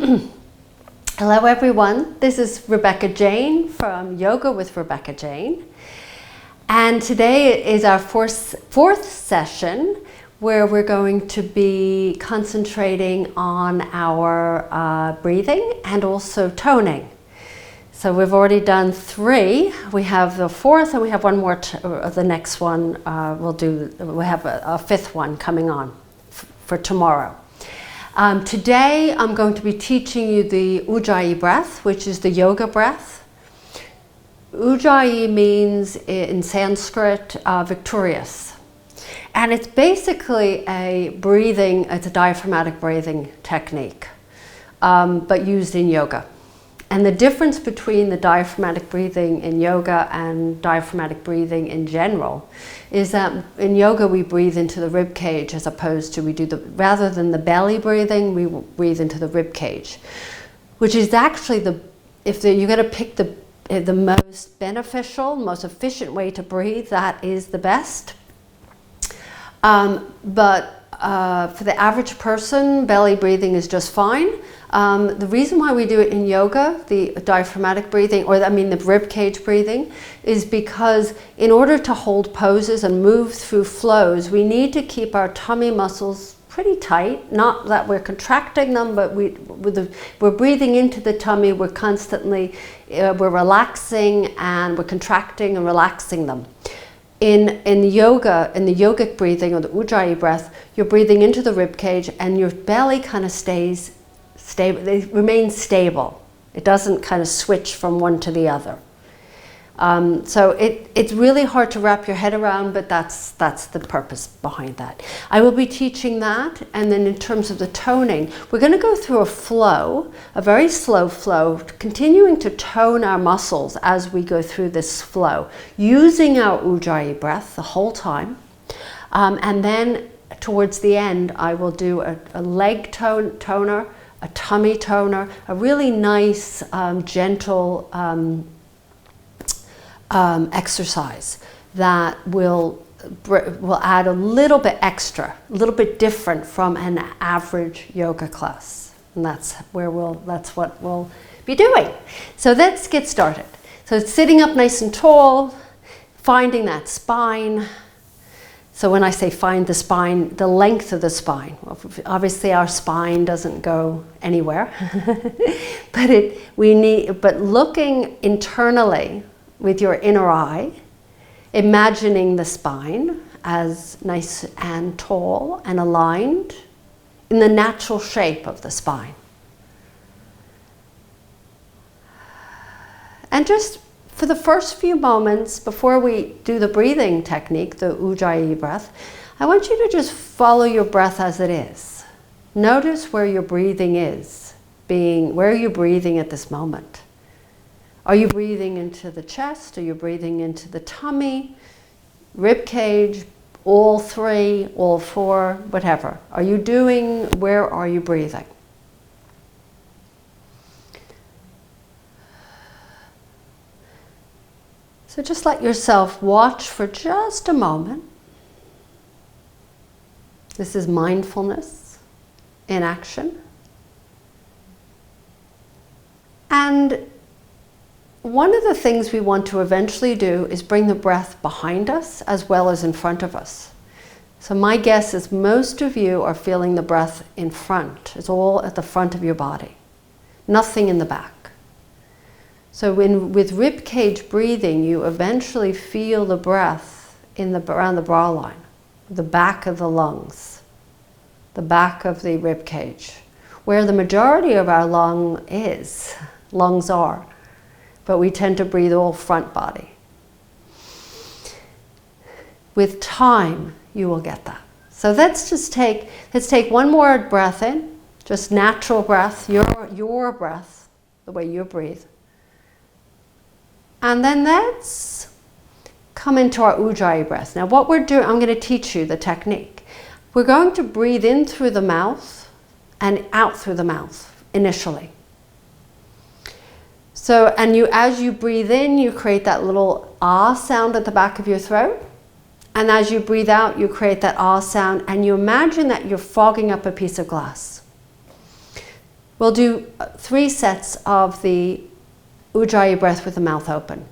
Hello everyone, this is Rebecca Jane from Yoga with Rebecca Jane. And today is our fourth session where we're going to be concentrating on our breathing and also toning. So we've already done 3. We have the 4th and we have one more, the next one we'll have a 5th one coming on for tomorrow. Today I'm going to be teaching you the Ujjayi Breath, which is the yoga breath. Ujjayi means in Sanskrit victorious. And it's basically it's a diaphragmatic breathing technique, but used in yoga. And the difference between the diaphragmatic breathing in yoga and diaphragmatic breathing in general is that in yoga we breathe into the rib cage as opposed to rather than the belly breathing, we breathe into the rib cage, which is actually you're going to pick the most beneficial, most efficient way to breathe, that is the best. But for the average person, belly breathing is just fine. The reason why we do it in yoga, the diaphragmatic breathing, the rib cage breathing, is because in order to hold poses and move through flows, we need to keep our tummy muscles pretty tight. Not that we're contracting them, but we're breathing into the tummy. We're constantly, we're relaxing and we're contracting and relaxing them. In yoga, in the yogic breathing or the Ujjayi breath, you're breathing into the rib cage and your belly kind of stays stable. It remains stable. It doesn't kind of switch from one to the other. So it's really hard to wrap your head around, but that's the purpose behind that. I will be teaching that, and then in terms of the toning, we're going to go through a flow, a very slow flow, continuing to tone our muscles as we go through this flow, using our Ujjayi breath the whole time. And then towards the end, I will do a leg toner, a tummy toner, a really nice, gentle exercise that will add a little bit extra, a little bit different from an average yoga class. And that's what we'll be doing. So let's get started. So sitting up nice and tall, finding that spine. So when I say find the spine, the length of the spine. Well, obviously our spine doesn't go anywhere, but looking internally with your inner eye, imagining the spine as nice and tall and aligned in the natural shape of the spine. And just for the first few moments before we do the breathing technique, the Ujjayi breath, I want you to just follow your breath as it is. Notice where your breathing is, where are you breathing at this moment? Are you breathing into the chest? Are you breathing into the tummy, rib cage, all 3, all 4, whatever? Where are you breathing? So just let yourself watch for just a moment. This is mindfulness in action. And one of the things we want to eventually do is bring the breath behind us as well as in front of us. So my guess is most of you are feeling the breath in front. It's all at the front of your body, nothing in the back. So with rib cage breathing, you eventually feel the breath around the bra line, the back of the lungs, the back of the rib cage, where the majority of our lungs are. But we tend to breathe all front body. With time, you will get that. So let's take one more breath in, just natural breath, your breath, the way you breathe. And then let's come into our Ujjayi breath. Now what we're doing, I'm going to teach you the technique. We're going to breathe in through the mouth and out through the mouth initially. So, as you breathe in, you create that little ah sound at the back of your throat. And as you breathe out, you create that ah sound, and you imagine that you're fogging up a piece of glass. We'll do 3 sets of the Ujjayi breath with the mouth open.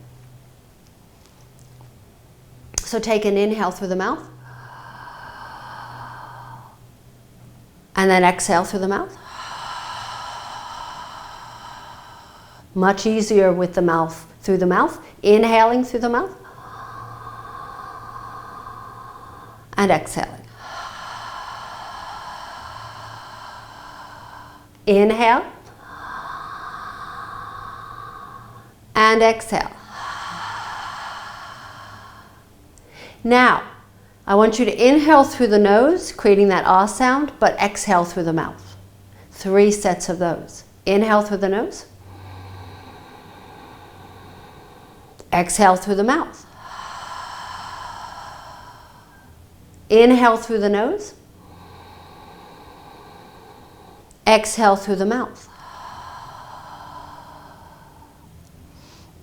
So take an inhale through the mouth, and then exhale through the mouth. Much easier with the mouth, through the mouth. Inhaling through the mouth, and exhaling. Inhale, and exhale. Now, I want you to inhale through the nose, creating that ah sound, but exhale through the mouth. 3 sets of those. Inhale through the nose. Exhale through the mouth. Inhale through the nose. Exhale through the mouth.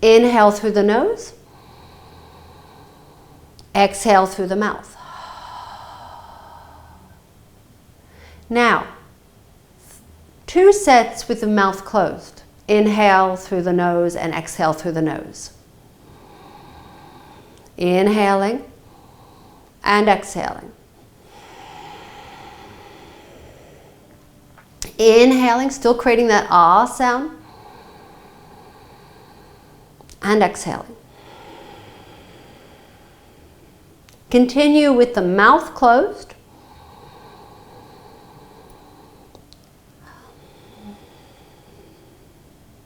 Inhale through the nose. Exhale through the mouth. Now, 2 sets with the mouth closed. Inhale through the nose and exhale through the nose. Inhaling and exhaling. Inhaling, still creating that ah sound, and exhaling. Continue with the mouth closed.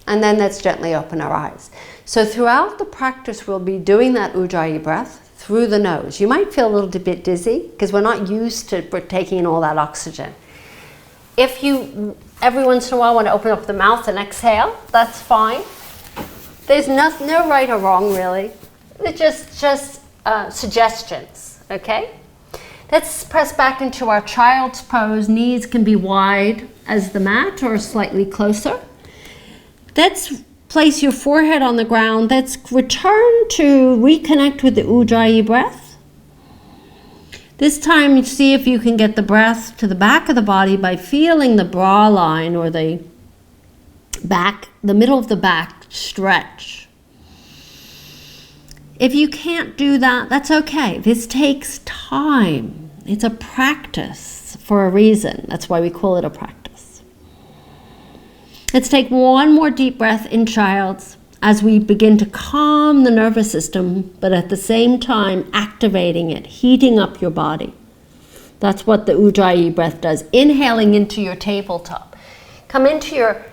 And then let's gently open our eyes. So throughout the practice, we'll be doing that Ujjayi breath through the nose. You might feel a little bit dizzy because we're not used to taking in all that oxygen. If you, every once in a while, want to open up the mouth and exhale, that's fine. There's no right or wrong, really. It's just suggestions, okay? Let's press back into our child's pose. Knees can be wide as the mat or slightly closer. Let's place your forehead on the ground. Let's return to reconnect with the Ujjayi breath. This time, see if you can get the breath to the back of the body by feeling the bra line or the back, the middle of the back stretch. If you can't do that, that's okay. This takes time. It's a practice for a reason. That's why we call it a practice. Let's take one more deep breath in child's as we begin to calm the nervous system, but at the same time activating it, heating up your body. That's what the Ujjayi breath does. Inhaling into your tabletop. Come into your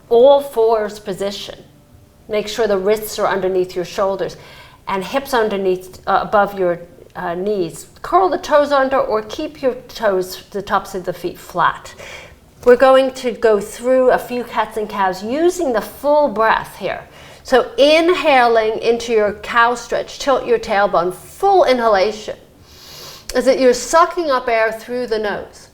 all fours position. Make sure the wrists are underneath your shoulders and hips underneath, above your knees. Curl the toes under or keep your toes, the tops of the feet flat. We're going to go through a few cats and cows using the full breath here. So inhaling into your cow stretch, tilt your tailbone, full inhalation. Is that you're sucking up air through the nose.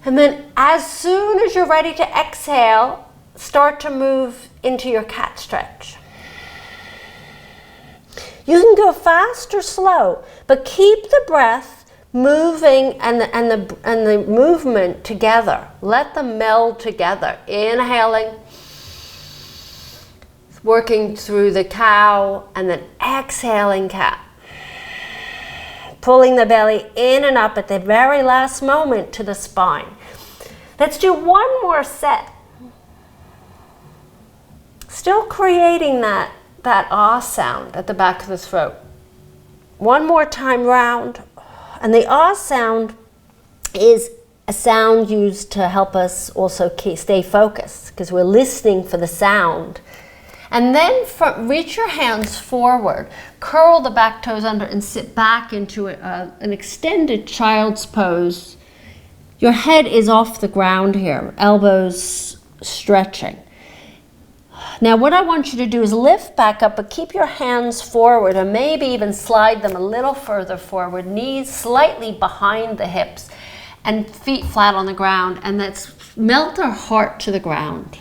And then as soon as you're ready to exhale, start to move into your cat stretch. You can go fast or slow, but keep the breath moving and the movement together. Let them meld together. Inhaling, working through the cow, and then exhaling cat. Pulling the belly in and up at the very last moment to the spine. Let's do one more set. Still creating that ah sound at the back of the throat. One more time round. And the ah sound is a sound used to help us also stay focused because we're listening for the sound. And then reach your hands forward, curl the back toes under and sit back into an extended child's pose. Your head is off the ground here, elbows stretching. Now what I want you to do is lift back up, but keep your hands forward and maybe even slide them a little further forward, knees slightly behind the hips and feet flat on the ground, and let's melt our heart to the ground.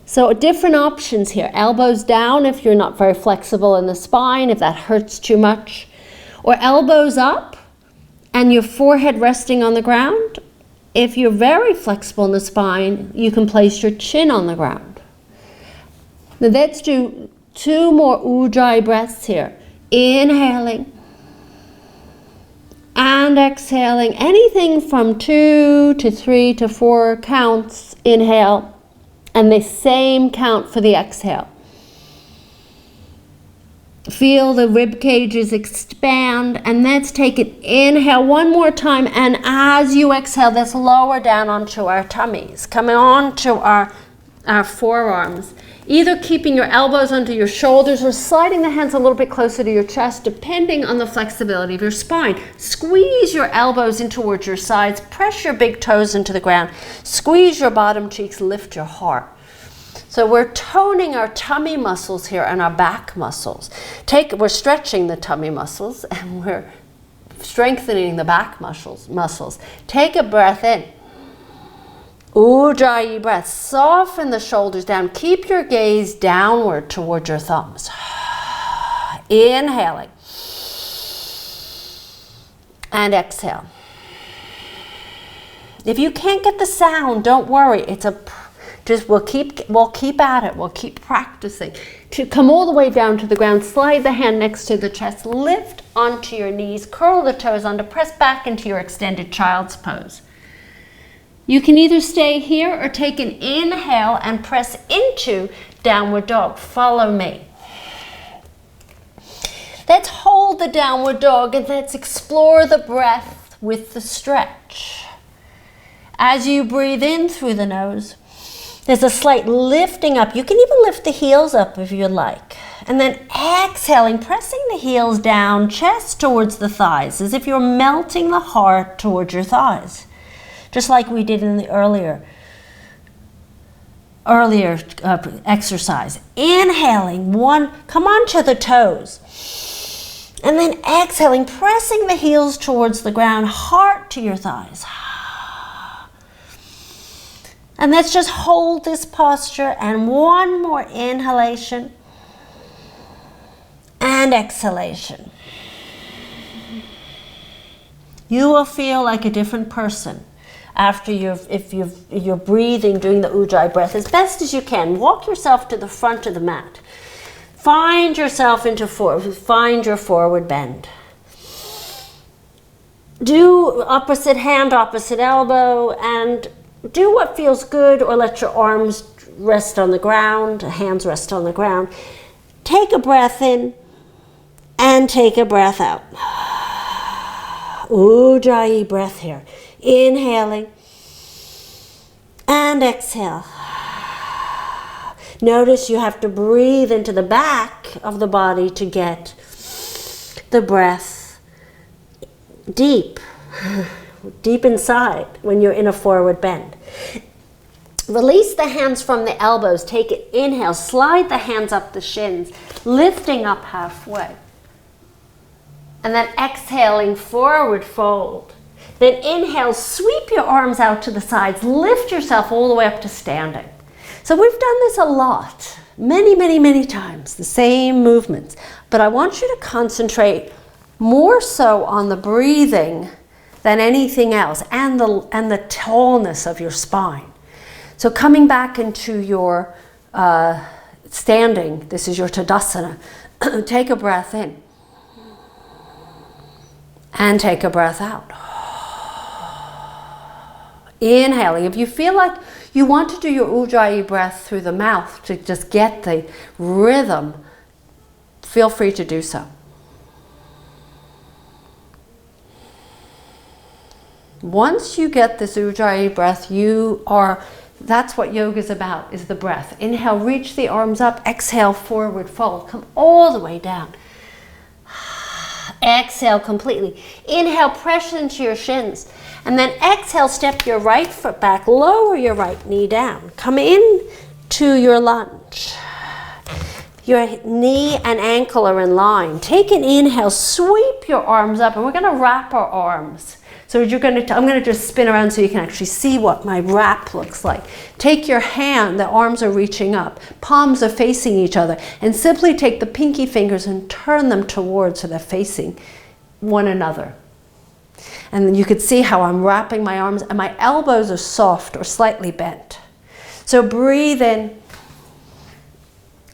So different options here, elbows down if you're not very flexible in the spine, if that hurts too much, or elbows up and your forehead resting on the ground, If you're very flexible in the spine, you can place your chin on the ground. Now let's do 2 more Ujjayi breaths here. Inhaling and exhaling. Anything from 2 to 3 to 4 counts. Inhale, and the same count for the exhale. Feel the rib cages expand, and let's take an inhale one more time, and as you exhale, let's lower down onto our tummies, coming onto our forearms, either keeping your elbows under your shoulders or sliding the hands a little bit closer to your chest, depending on the flexibility of your spine. Squeeze your elbows in towards your sides, press your big toes into the ground, squeeze your bottom cheeks, lift your heart. So we're toning our tummy muscles here and our back muscles. We're stretching the tummy muscles and we're strengthening the back muscles. Take a breath in. Ujjayi breath. Soften the shoulders down. Keep your gaze downward towards your thumbs. Inhaling. And exhale. If you can't get the sound, don't worry. We'll keep at it. We'll keep practicing. To come all the way down to the ground, slide the hand next to the chest, lift onto your knees, curl the toes under, press back into your extended child's pose. You can either stay here or take an inhale and press into downward dog. Follow me. Let's hold the downward dog and let's explore the breath with the stretch. As you breathe in through the nose, there's a slight lifting up. You can even lift the heels up if you like. And then exhaling, pressing the heels down, chest towards the thighs, as if you're melting the heart towards your thighs. Just like we did in the earlier exercise. Inhaling, come onto the toes. And then exhaling, pressing the heels towards the ground, heart to your thighs. And let's just hold this posture, and one more inhalation and exhalation. You will feel like a different person after if you're breathing, doing the Ujjayi breath as best as you can. Walk yourself to the front of the mat. Find yourself find your forward bend. Do opposite hand, opposite elbow, and do what feels good, or let your arms rest on the ground, hands rest on the ground. Take a breath in and take a breath out. Ujjayi breath here. Inhaling and exhale. Notice you have to breathe into the back of the body to get the breath deep inside when you're in a forward bend. Release the hands from the elbows. Take an inhale. Slide the hands up the shins, lifting up halfway. And then exhaling, forward fold. Then inhale, sweep your arms out to the sides. Lift yourself all the way up to standing. So we've done this a lot, many times, the same movements. But I want you to concentrate more so on the breathing than anything else, and the tallness of your spine. So coming back into your standing, this is your Tadasana. Take a breath in and take a breath out. Inhaling. If you feel like you want to do your Ujjayi breath through the mouth to just get the rhythm, feel free to do so. Once you get this Ujjayi breath, that's what yoga is about, is the breath. Inhale, reach the arms up. Exhale, forward fold. Come all the way down. Exhale completely. Inhale, press into your shins. And then exhale, step your right foot back. Lower your right knee down. Come in to your lunge. Your knee and ankle are in line. Take an inhale, sweep your arms up, and we're going to wrap our arms. So I'm going to just spin around so you can actually see what my wrap looks like. Take your hand, the arms are reaching up, palms are facing each other, and simply take the pinky fingers and turn them towards so they're facing one another. And you can see how I'm wrapping my arms and my elbows are soft or slightly bent. So breathe in,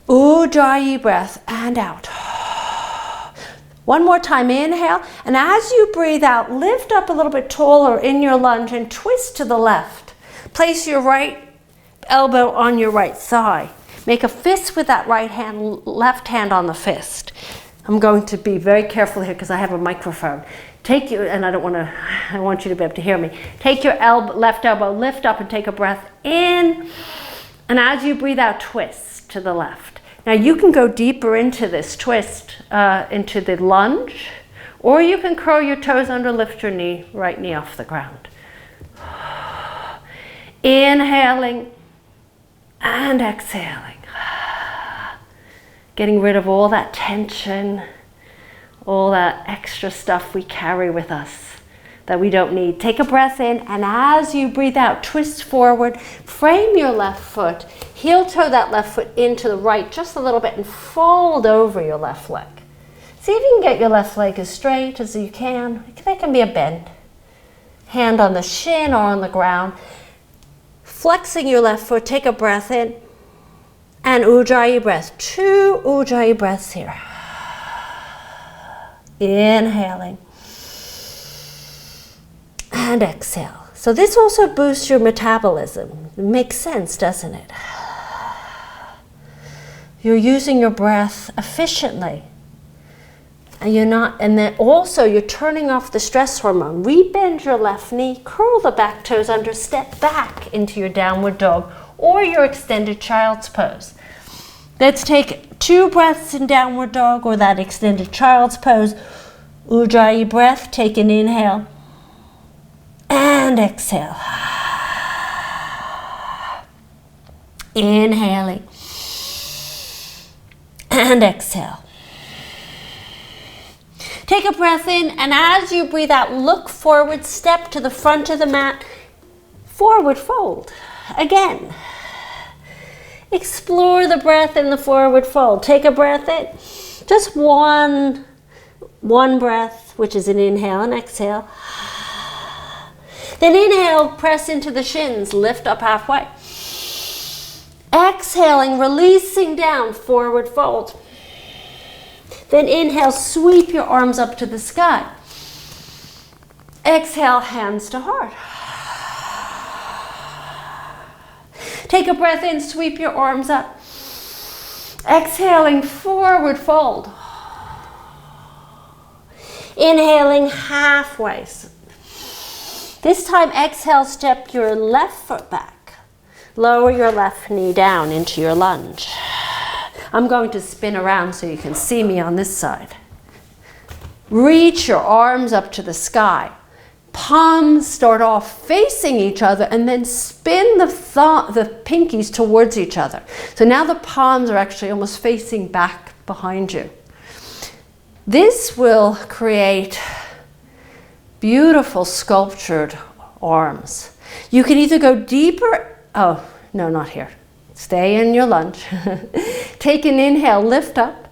Ujjayi breath, and out. One more time, inhale, and as you breathe out, lift up a little bit taller in your lunge and twist to the left. Place your right elbow on your right thigh. Make a fist with that right hand, left hand on the fist. I'm going to be very careful here because I have a microphone. I want you to be able to hear me. Take your left elbow, lift up and take a breath in. And as you breathe out, twist to the left. Now you can go deeper into this twist, into the lunge, or you can curl your toes under, lift your right knee off the ground. Inhaling and exhaling. Getting rid of all that tension, all that extra stuff we carry with us that we don't need. Take a breath in, and as you breathe out, twist forward, frame your left foot, heel toe that left foot into the right just a little bit and fold over your left leg. See if you can get your left leg as straight as you can. That can be a bend. Hand on the shin or on the ground. Flexing your left foot, take a breath in, and Ujjayi breath. 2 Ujjayi breaths here. Inhaling. And exhale. So this also boosts your metabolism. It makes sense, doesn't it? You're using your breath efficiently. And then also you're turning off the stress hormone. Rebend your left knee, curl the back toes under, step back into your downward dog or your extended child's pose. Let's take 2 breaths in downward dog or that extended child's pose. Ujjayi breath, take an inhale and exhale. Inhaling and exhale. Take a breath in, and as you breathe out, look forward, step to the front of the mat, forward fold. Again. Explore the breath in the forward fold. Take a breath in. Just one breath, which is an inhale and exhale. Then inhale, press into the shins, lift up halfway. Exhaling, releasing down, forward fold. Then inhale, sweep your arms up to the sky. Exhale, hands to heart. Take a breath in, sweep your arms up. Exhaling, forward fold. Inhaling, halfway. This time, exhale, step your left foot back. Lower your left knee down into your lunge. I'm going to spin around so you can see me on this side. Reach your arms up to the sky. Palms start off facing each other and then spin the pinkies towards each other. So now the palms are actually almost facing back behind you. This will create beautiful sculptured arms. You can either go deeper, oh, no, not here. Stay in your lunge. Take an inhale, lift up,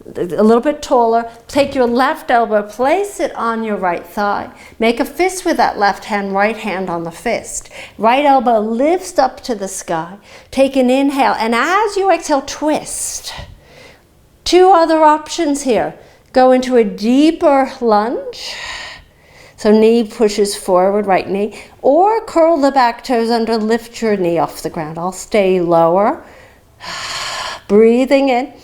a little bit taller. Take your left elbow, place it on your right thigh. Make a fist with that left hand, right hand on the fist. Right elbow lifts up to the sky. Take an inhale, and as you exhale, twist. 2 other options here. Go into a deeper lunge. So knee pushes forward, right knee, or curl the back toes under, lift your knee off the ground. I'll stay lower. Breathing in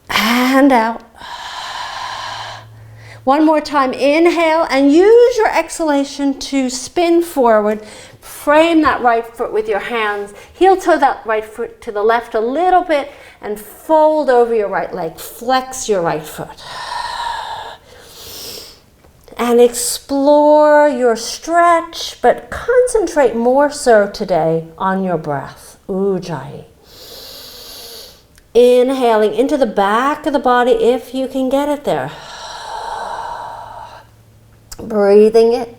and out. One more time, inhale, and use your exhalation to spin forward. Frame that right foot with your hands. Heel toe that right foot to the left a little bit and fold over your right leg. Flex your right foot. And explore your stretch, but concentrate more so today on your breath. Ujjayi. Inhaling into the back of the body if you can get it there. Breathing it.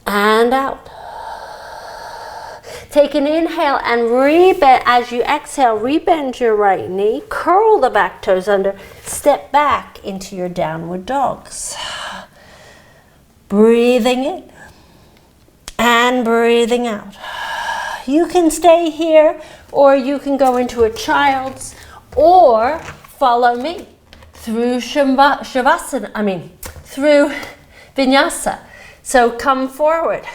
And out. Take an inhale and rebend. As you exhale, rebend your right knee, curl the back toes under, step back into your downward dogs. Breathing in and breathing out. You can stay here, or you can go into a child's, or follow me through through vinyasa. So come forward.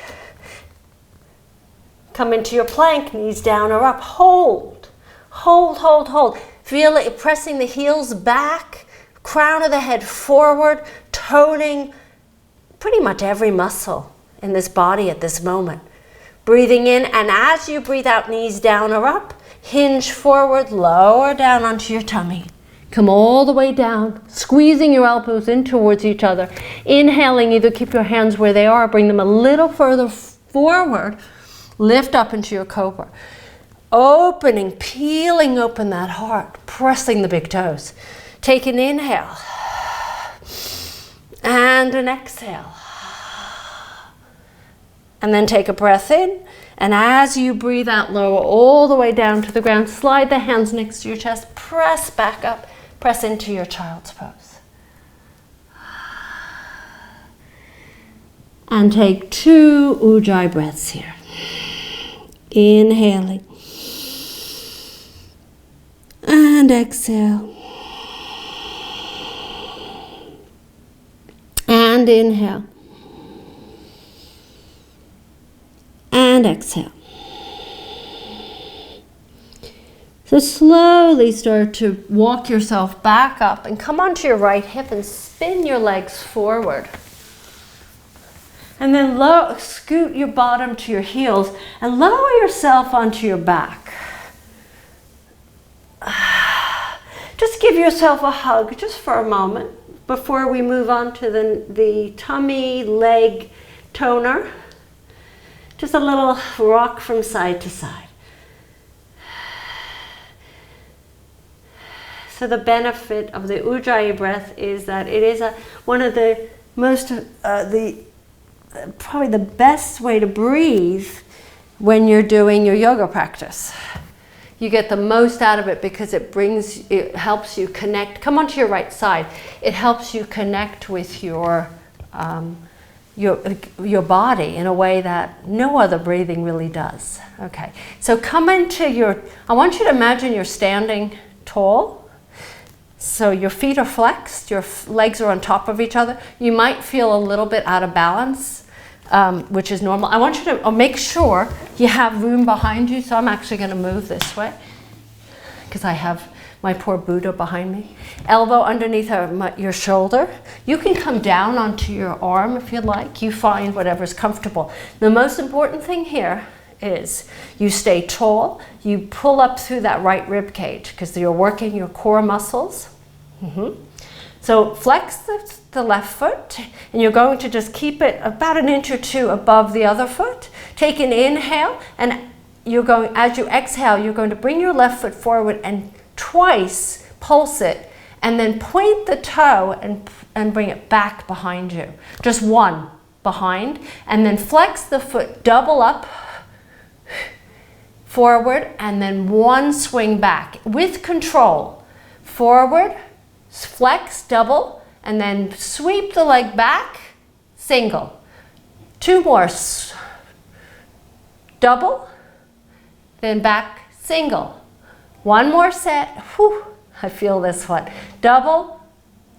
Come into your plank, knees down or up. Hold, hold, hold, hold. Feel it pressing the heels back, crown of the head forward, toning pretty much every muscle in this body at this moment. Breathing in, and as you breathe out, knees down or up, hinge forward, lower down onto your tummy. Come all the way down, squeezing your elbows in towards each other. Inhaling, either keep your hands where they are or bring them a little further forward. Lift up into your cobra. Opening, peeling open that heart, pressing the big toes. Take an inhale and an exhale. And then take a breath in. And as you breathe out, lower all the way down to the ground. Slide the hands next to your chest. Press back up. Press into your child's pose. And take 2 Ujjayi breaths here. Inhaling. And exhale. And inhale. And exhale. So slowly start to walk yourself back up and come onto your right hip and spin your legs forward. And then scoot your bottom to your heels and lower yourself onto your back. Just give yourself a hug just for a moment before we move on to the tummy leg toner. Just a little rock from side to side. So the benefit of the Ujjayi breath is that it is one of the most, probably the best way to breathe when you're doing your yoga practice. You get the most out of it because it helps you connect. Come onto your right side. It helps you connect with your body in a way that no other breathing really does. Okay, so come into I want you to imagine you're standing tall. So your feet are flexed, your legs are on top of each other. You might feel a little bit out of balance, which is normal. I want you to make sure you have room behind you. So I'm actually going to move this way because I have my poor Buddha behind me. Elbow underneath your shoulder. You can come down onto your arm if you'd like. You find whatever's comfortable. The most important thing here is you stay tall, you pull up through that right rib cage because you're working your core muscles. So flex the left foot, and you're going to just keep it about 1 inch or 2 above the other foot. Take an inhale, and as you exhale, you're going to bring your left foot forward and twice pulse it, and then point the toe and bring it back behind you. Just 1 behind, and then flex the foot, double up, forward, and then 1 swing back with control. Forward, flex, double, and then sweep the leg back, single. 2 more, double, then back, single. 1 more set, whew, I feel this one. Double,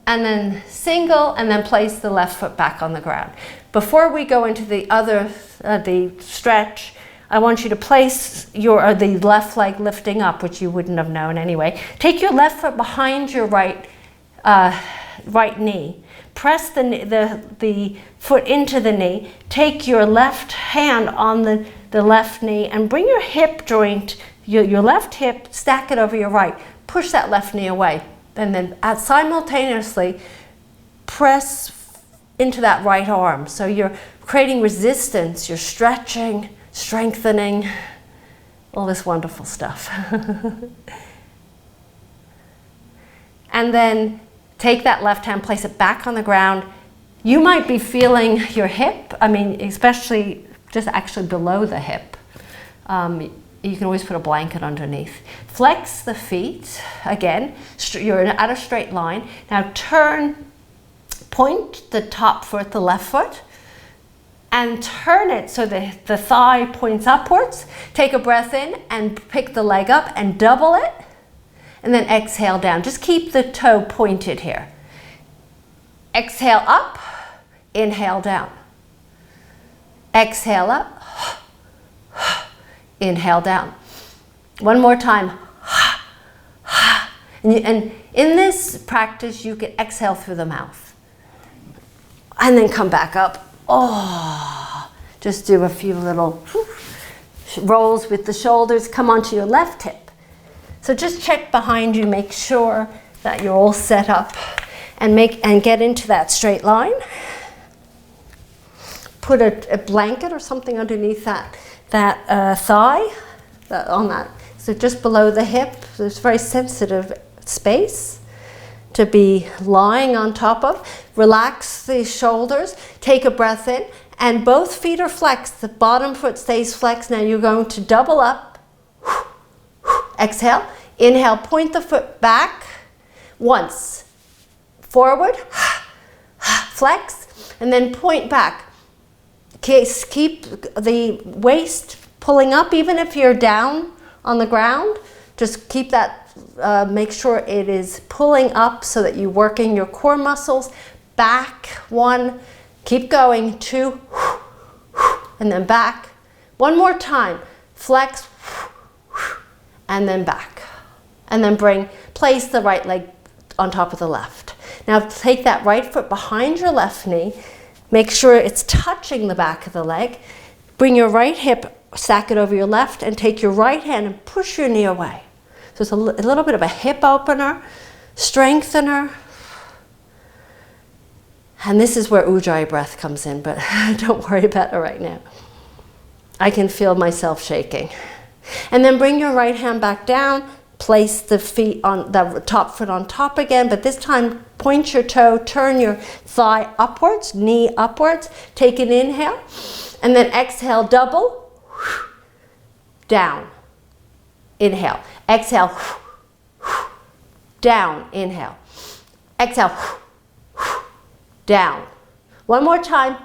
and then single, and then place the left foot back on the ground. Before we go into the other, the stretch, I want you to place the left leg lifting up, which you wouldn't have known anyway. Take your left foot behind your right knee. Press the foot into the knee. Take your left hand on the left knee and bring your hip joint, your left hip, stack it over your right. Push that left knee away. And then simultaneously press into that right arm. So you're creating resistance, you're stretching, strengthening, all this wonderful stuff. And then take that left hand, place it back on the ground. You might be feeling your hip, especially just actually below the hip. You can always put a blanket underneath. Flex the feet. Again, you're at a straight line. Now point the top foot, the left foot, and turn it so the thigh points upwards. Take a breath in and pick the leg up and double it. And then exhale down. Just keep the toe pointed here. Exhale up, inhale down. Exhale up, inhale down. One more time. And in this practice, you can exhale through the mouth. And then come back up. Oh, just do a few little rolls with the shoulders. Come onto your left hip. So just check behind you, make sure that you're all set up and get into that straight line. Put a blanket or something underneath that thigh, on that. So just below the hip, there's very sensitive space to be lying on top of. Relax the shoulders, take a breath in, and both feet are flexed. The bottom foot stays flexed. Now you're going to double up. Exhale, inhale, point the foot back once. Forward, flex, and then point back. Keep the waist pulling up, even if you're down on the ground. Just keep that, make sure it is pulling up so that you're working your core muscles. Back, 1, keep going, 2, and then back. One more time, flex, and then back. And then place the right leg on top of the left. Now take that right foot behind your left knee. Make sure it's touching the back of the leg. Bring your right hip, stack it over your left, and take your right hand and push your knee away. So it's a little bit of a hip opener, strengthener. And this is where Ujjayi Breath comes in, but don't worry about it right now. I can feel myself shaking. And then bring your right hand back down, place the feet on the top foot on top again, but this time point your toe, turn your thigh upwards, knee upwards, take an inhale, and then exhale, double, down, inhale, exhale, down, inhale, exhale, down. One more time,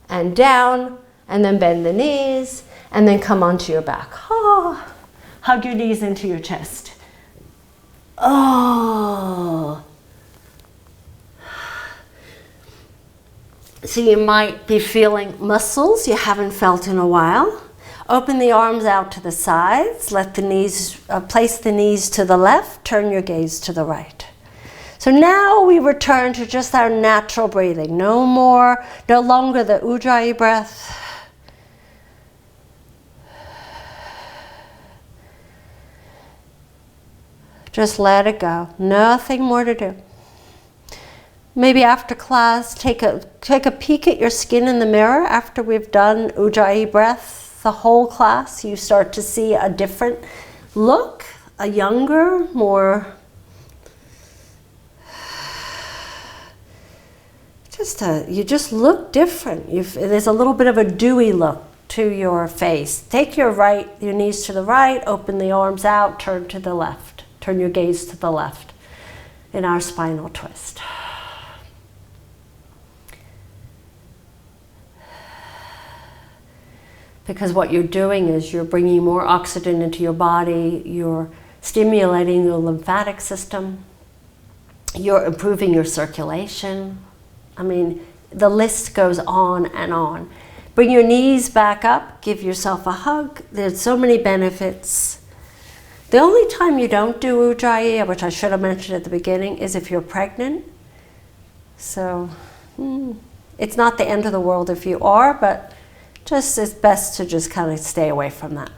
and down, and then bend the knees, and then come onto your back. Oh. Hug your knees into your chest. Oh. So you might be feeling muscles you haven't felt in a while. Open the arms out to the sides. Let the knees, place the knees to the left. Turn your gaze to the right. So now we return to just our natural breathing. No longer the Ujjayi breath. Just let it go. Nothing more to do. Maybe after class, take a peek at your skin in the mirror after we've done Ujjayi Breath. The whole class, you start to see a different look, a younger, more you just look different. There's a little bit of a dewy look to your face. Take your knees to the right, open the arms out, turn to the left. Turn your gaze to the left in our spinal twist. Because what you're doing is you're bringing more oxygen into your body, you're stimulating the lymphatic system, you're improving your circulation. I mean, the list goes on and on. Bring your knees back up, give yourself a hug. There's so many benefits. The only time you don't do Ujjayi, which I should have mentioned at the beginning, is if you're pregnant. So it's not the end of the world if you are, but just it's best to just kind of stay away from that.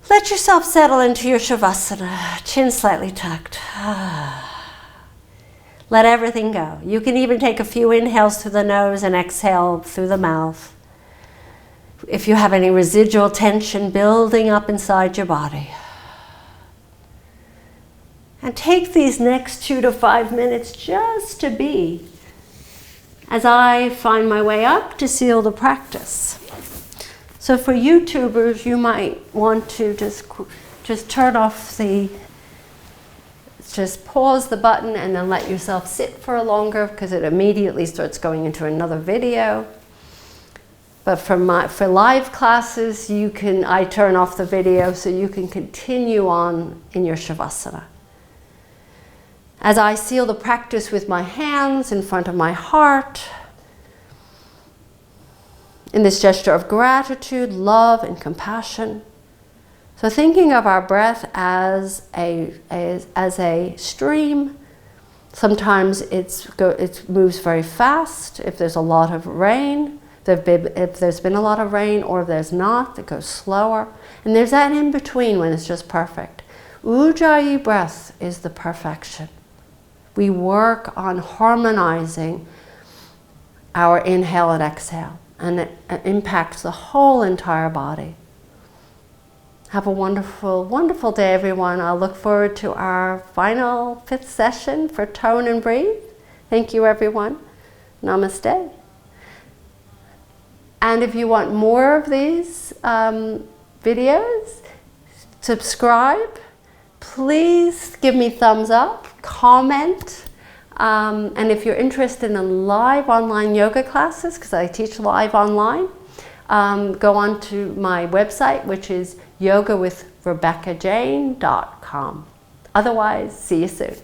Let yourself settle into your Shavasana, chin slightly tucked. Let everything go. You can even take a few inhales through the nose and exhale through the mouth. If you have any residual tension building up inside your body. And take these next 2 to 5 minutes just to be, as I find my way up to seal the practice. So for YouTubers, you might want to just turn off just pause the button and then let yourself sit for longer, because it immediately starts going into another video. But for live classes, I turn off the video so you can continue on in your Shavasana. As I seal the practice with my hands in front of my heart, in this gesture of gratitude, love, and compassion. So thinking of our breath as a stream. Sometimes it moves very fast. If there's a lot of rain, if there's been a lot of rain, or if there's not, it goes slower. And there's that in between when it's just perfect. Ujjayi breath is the perfection. We work on harmonizing our inhale and exhale, and it impacts the whole entire body. Have a wonderful, wonderful day, everyone. I'll look forward to our final 5th session for Tone and Breathe. Thank you, everyone. Namaste. And if you want more of these videos, subscribe. Please give me thumbs up, comment. And if you're interested in live online yoga classes, because I teach live online, go on to my website, which is yogawithrebeccajane.com. Otherwise, see you soon.